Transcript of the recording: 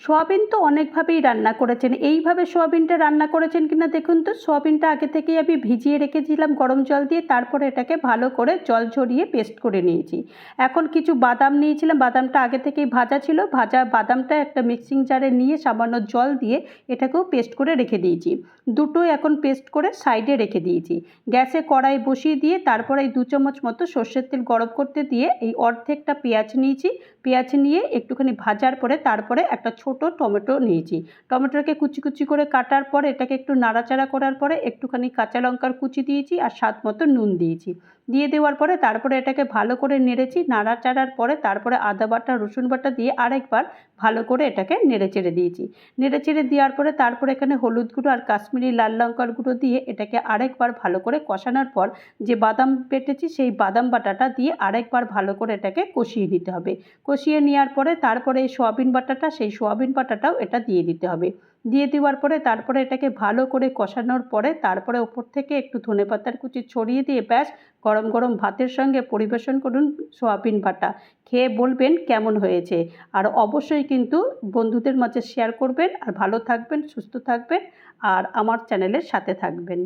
Soybean তো অনেকভাবেই রান্না করেছেন। এইভাবে সোয়াবিনটা রান্না করেছেন কিনা দেখুন তো। সোয়াবিনটা আগে থেকেই আমি ভিজিয়ে রেখেছিলাম গরম জল দিয়ে, তারপরে এটাকে ভালো করে জল ঝরিয়ে পেস্ট করে নিয়েছি। এখন কিছু বাদাম নিয়েছিলাম, বাদামটা আগে থেকেই ভাজা ছিল। ভাজা বাদামটা একটা মিক্সিং জারে নিয়ে সামান্য জল দিয়ে এটাকেও পেস্ট করে রেখে দিয়েছি। দুটোই এখন পেস্ট করে সাইডে রেখে দিয়েছি। গ্যাসে কড়াই বসিয়ে দিয়ে তারপরে এই 2 চামচ মতো সর্ষের তেল গরম করতে দিয়ে এই অর্ধেকটা পেঁয়াজ নিয়েছি। পেঁয়াজ নিয়ে একটুখানি ভাজার পরে তারপরে একটা ছোট টমেটো নিয়েছি। টমেটোটাকে কুচি কুচি করে কাটার পরে এটাকে একটু নাড়াচাড়া করার পরে একটুখানি কাঁচা লঙ্কার কুচি দিয়েছি আর স্বাদ মতো নুন দিয়েছি। দিয়ে দেওয়ার পরে তারপরে এটাকে ভালো করে নেড়েছি। নাড়াচাড়ার পরে তারপরে আদা বাটা রসুন বাটা দিয়ে আরেকবার ভালো করে এটাকে নেড়েচেড়ে দিয়েছি। নেড়েচেড়ে দেওয়ার পরে তারপরে এখানে হলুদ গুঁড়ো আর কাশ্মীরি লাল লঙ্কার গুঁড়ো দিয়ে এটাকে আরেকবার ভালো করে কষানোর পর যে বাদাম বেটেছি সেই বাদাম বাটাটা দিয়ে আরেকবার ভালো করে এটাকে কষিয়ে নিতে হবে। কষিয়ে নেওয়ার পরে তারপরে এই সোয়াবিন বাটাটা, সেই সোয়াবিন বাটাটাও এটা দিয়ে দিতে হবে। দিয়ে দেওয়ার পরে তারপরে এটাকে ভালো করে কষানোর পরে তারপরে ওপর থেকে একটু ধনেপাতার কুচি ছড়িয়ে দিয়ে ব্যাস গরম গরম ভাতের সঙ্গে পরিবেশন করুন সোয়াবিন বাটা। খেয়ে বলবেন কেমন হয়েছে। আর অবশ্যই কিন্তু বন্ধুদের মাঝে শেয়ার করবেন। আর ভালো থাকবেন, সুস্থ থাকবেন আর আমার চ্যানেলের সাথে থাকবেন।